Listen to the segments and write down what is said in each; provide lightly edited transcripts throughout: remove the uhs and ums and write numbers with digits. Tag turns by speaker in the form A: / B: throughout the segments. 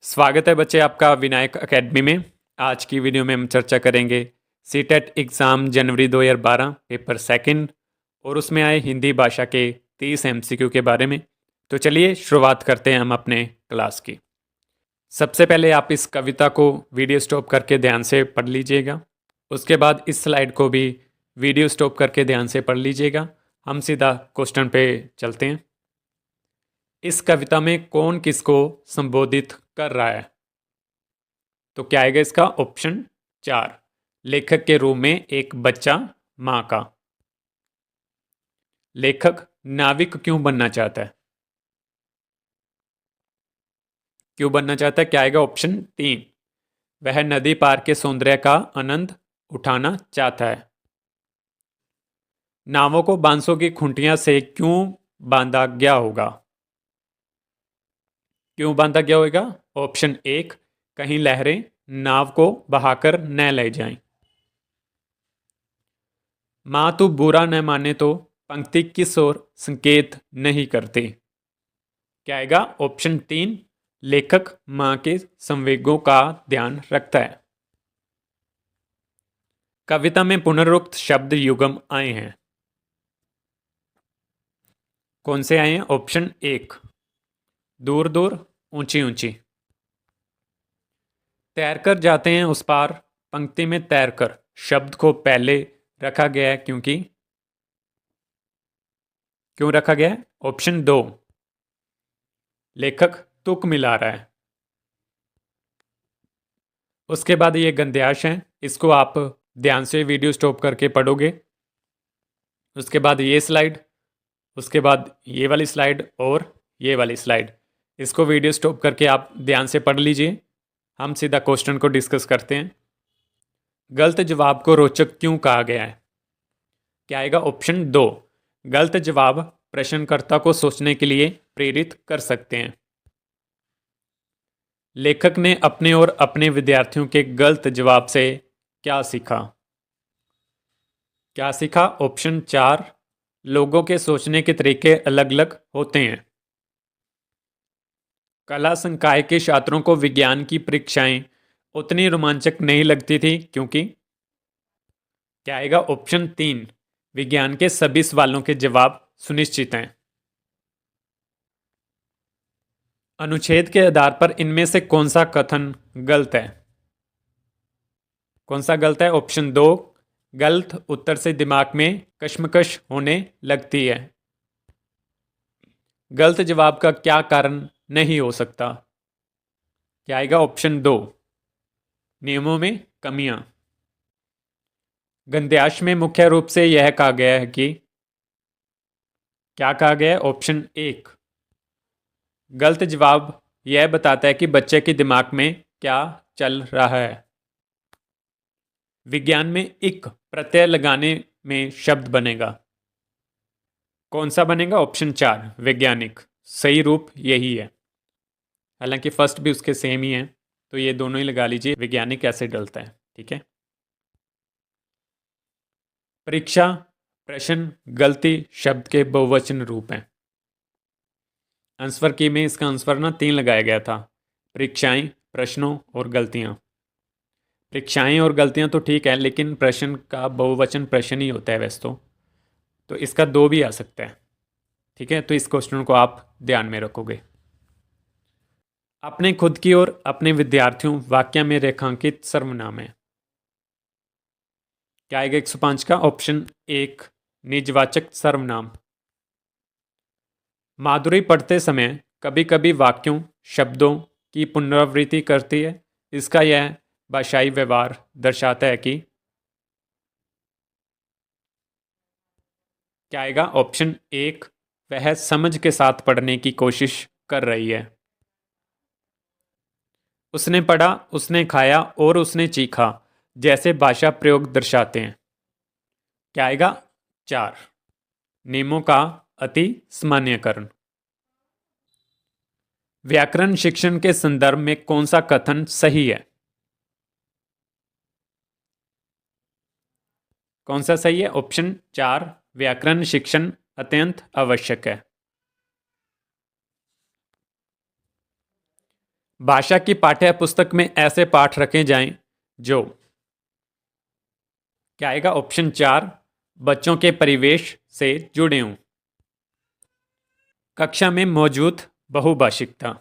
A: स्वागत है बच्चे आपका विनायक एकेडमी में। आज की वीडियो में हम चर्चा करेंगे सीटेट एग्ज़ाम जनवरी 2012 पेपर सेकंड और उसमें आए हिंदी भाषा के 30 एमसीक्यू के बारे में। तो चलिए शुरुआत करते हैं हम अपने क्लास की। सबसे पहले आप इस कविता को वीडियो स्टॉप करके ध्यान से पढ़ लीजिएगा। उसके बाद इस स्लाइड को भी वीडियो स्टॉप करके ध्यान से पढ़ लीजिएगा। हम सीधा क्वेश्चन पे चलते हैं। इस कविता में कौन किसको संबोधित कर रहा है? तो क्या आएगा इसका ऑप्शन 4, लेखक के रूप में एक बच्चा मां का। लेखक नाविक क्यों बनना चाहता है? क्यों बनना चाहता है? क्या आएगा ऑप्शन 3, वह नदी पार के सौंदर्य का आनंद उठाना चाहता है। नावों को बांसों की खुंटियां से क्यों बांधा गया होगा? क्यों बांधा गया होगा? ऑप्शन 1, कहीं लहरें नाव को बहाकर न ले जाएं। मां तू बुरा न माने तो पंक्ति किस ओर संकेत नहीं करती? क्या आएगा ऑप्शन 3, लेखक मां के संवेगों का ध्यान रखता है। कविता में पुनरुक्त शब्द युगम आए हैं। कौन से आए हैं? ऑप्शन 1, दूर दूर ऊंची ऊंची। तैरकर जाते हैं उस पार, पंक्ति में तैरकर शब्द को पहले रखा गया है क्योंकि क्यों रखा गया है? ऑप्शन 2, लेखक तुक मिला रहा है। उसके बाद ये गंध्याश है, इसको आप ध्यान से वीडियो स्टॉप करके पढ़ोगे। उसके बाद ये स्लाइड, उसके बाद ये वाली स्लाइड और ये वाली स्लाइड, इसको वीडियो स्टॉप करके आप ध्यान से पढ़ लीजिए। हम सीधा क्वेश्चन को डिस्कस करते हैं। गलत जवाब को रोचक क्यों कहा गया है? क्या आएगा ऑप्शन 2, गलत जवाब प्रश्नकर्ता को सोचने के लिए प्रेरित कर सकते हैं। लेखक ने अपने और अपने विद्यार्थियों के गलत जवाब से क्या सीखा? क्या सीखा? ऑप्शन 4, लोगों के सोचने के तरीके अलग अलग होते हैं। कला संकाय के छात्रों को विज्ञान की परीक्षाएं उतनी रोमांचक नहीं लगती थी क्योंकि क्या आएगा ऑप्शन 3, विज्ञान के सभी सवालों के जवाब सुनिश्चित हैं। अनुच्छेद के आधार पर इनमें से कौन सा कथन गलत है? कौन सा गलत है? ऑप्शन 2, गलत उत्तर से दिमाग में कश्मकश होने लगती है। गलत जवाब का क्या कारण नहीं हो सकता? क्या आएगा ऑप्शन 2, नियमों में कमियां। गंध्याश में मुख्य रूप से यह कहा गया है कि क्या कहा गया है? ऑप्शन 1, गलत जवाब यह बताता है कि बच्चे के दिमाग में क्या चल रहा है। विज्ञान में इक प्रत्यय लगाने में शब्द बनेगा। कौन सा बनेगा? ऑप्शन 4, वैज्ञानिक। सही रूप यही है, हालांकि फर्स्ट भी उसके सेम ही है, तो ये दोनों ही लगा लीजिए, वैज्ञानिक कैसे डलता है। ठीक है। परीक्षा प्रश्न गलती शब्द के बहुवचन रूप हैं। आंसर की में इसका आंसर ना 3 लगाया गया था, परीक्षाएं, प्रश्नों और गलतियां। परीक्षाएं और गलतियां तो ठीक है, लेकिन प्रश्न का बहुवचन प्रश्न ही होता है वैसे तो इसका 2 भी आ सकता है। ठीक है, तो इस क्वेश्चन को आप ध्यान में रखोगे। अपने खुद की और अपने विद्यार्थियों वाक्य में रेखांकित सर्वनाम है। क्या आएगा 105 का? ऑप्शन 1, निजवाचक सर्वनाम। माधुरी पढ़ते समय कभी कभी वाक्यों शब्दों की पुनरावृत्ति करती है। इसका यह भाषाई व्यवहार दर्शाता है कि क्या आएगा? ऑप्शन 1, वह समझ के साथ पढ़ने की कोशिश कर रही है। उसने पढ़ा, उसने खाया और उसने चीखा जैसे भाषा प्रयोग दर्शाते हैं। क्या आएगा? 4, नियमों का अति सामान्यकरण। व्याकरण शिक्षण के संदर्भ में कौन सा कथन सही है? कौन सा सही है? ऑप्शन 4, व्याकरण शिक्षण अत्यंत आवश्यक है। भाषा की पाठ्य पुस्तक में ऐसे पाठ रखे जाएं जो, क्या आएगा? ऑप्शन 4, बच्चों के परिवेश से जुड़े हों। कक्षा में मौजूद बहुभाषिकता,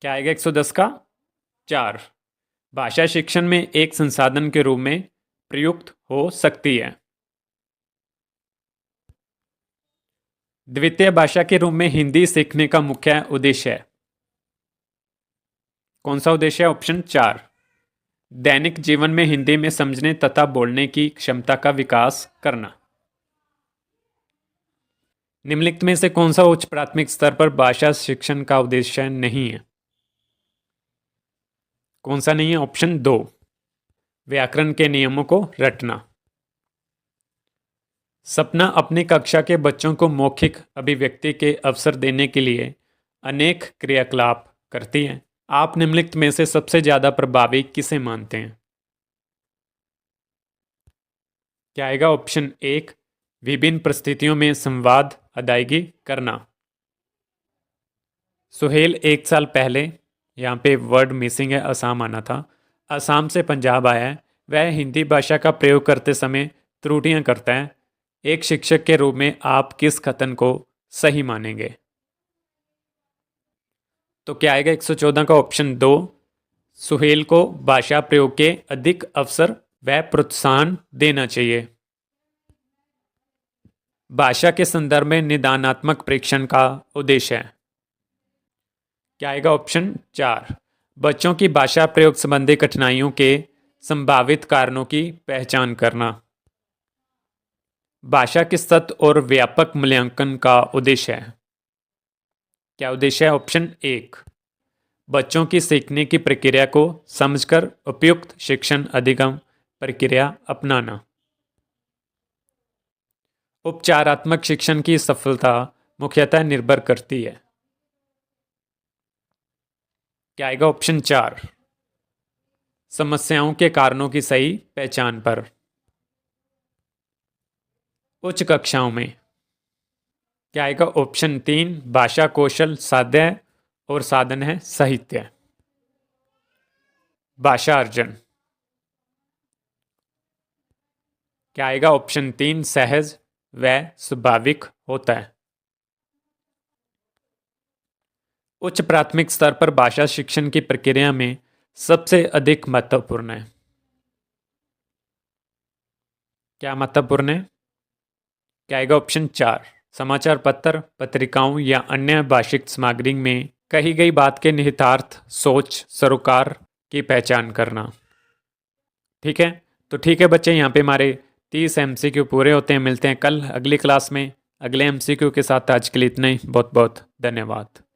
A: क्या आएगा? 110 का 4, भाषा शिक्षण में एक संसाधन के रूप में प्रयुक्त हो सकती है। द्वितीय भाषा के रूप में हिंदी सीखने का मुख्य उद्देश्य है। कौन सा उद्देश्य है? ऑप्शन 4, दैनिक जीवन में हिंदी में समझने तथा बोलने की क्षमता का विकास करना। निम्नलिखित में से कौन सा उच्च प्राथमिक स्तर पर भाषा शिक्षण का उद्देश्य नहीं है? कौन सा नहीं है? ऑप्शन 2, व्याकरण के नियमों को रटना। सपना अपनी कक्षा के बच्चों को मौखिक अभिव्यक्ति के अवसर देने के लिए अनेक क्रियाकलाप करती है। आप निम्नलिखित में से सबसे ज्यादा प्रभावी किसे मानते हैं? क्या आएगा? ऑप्शन 1, विभिन्न परिस्थितियों में संवाद अदायगी करना। सुहेल 1 साल पहले, यहाँ पे वर्ड मिसिंग है, असम आना था, असम से पंजाब आया है। वह हिंदी भाषा का प्रयोग करते समय त्रुटियां करता है। एक शिक्षक के रूप में आप किस कथन को सही मानेंगे? तो क्या आएगा? 114 का ऑप्शन 2, सुहेल को भाषा प्रयोग के अधिक अवसर व प्रोत्साहन देना चाहिए। भाषा के संदर्भ में निदानात्मक परीक्षण का उद्देश्य है। क्या आएगा? ऑप्शन 4, बच्चों की भाषा प्रयोग संबंधी कठिनाइयों के संभावित कारणों की पहचान करना। भाषा के सतत और व्यापक मूल्यांकन का उद्देश्य है। क्या उद्देश्य है? ऑप्शन 1, बच्चों की सीखने की प्रक्रिया को समझकर उपयुक्त शिक्षण अधिगम प्रक्रिया अपनाना। उपचारात्मक शिक्षण की सफलता मुख्यतः निर्भर करती है। क्या आएगा? ऑप्शन 4, समस्याओं के कारणों की सही पहचान पर। उच्च कक्षाओं में क्या आएगा? ऑप्शन 3, भाषा कौशल साध्य और साधन है साहित्य। भाषा अर्जन क्या आएगा? ऑप्शन 3, सहज व स्वाभाविक होता है। उच्च प्राथमिक स्तर पर भाषा शिक्षण की प्रक्रिया में सबसे अधिक महत्वपूर्ण है। क्या महत्वपूर्ण है? क्या आएगा? ऑप्शन 4, समाचार पत्र, पत्रिकाओं या अन्य भाषिक सामग्री में कही गई बात के निहितार्थ, सोच, सरोकार की पहचान करना। ठीक है, तो ठीक है बच्चे, यहाँ पे हमारे 30 MCQ पूरे होते हैं। मिलते हैं कल अगली क्लास में अगले MCQ के साथ। आज के लिए इतना ही। बहुत बहुत धन्यवाद।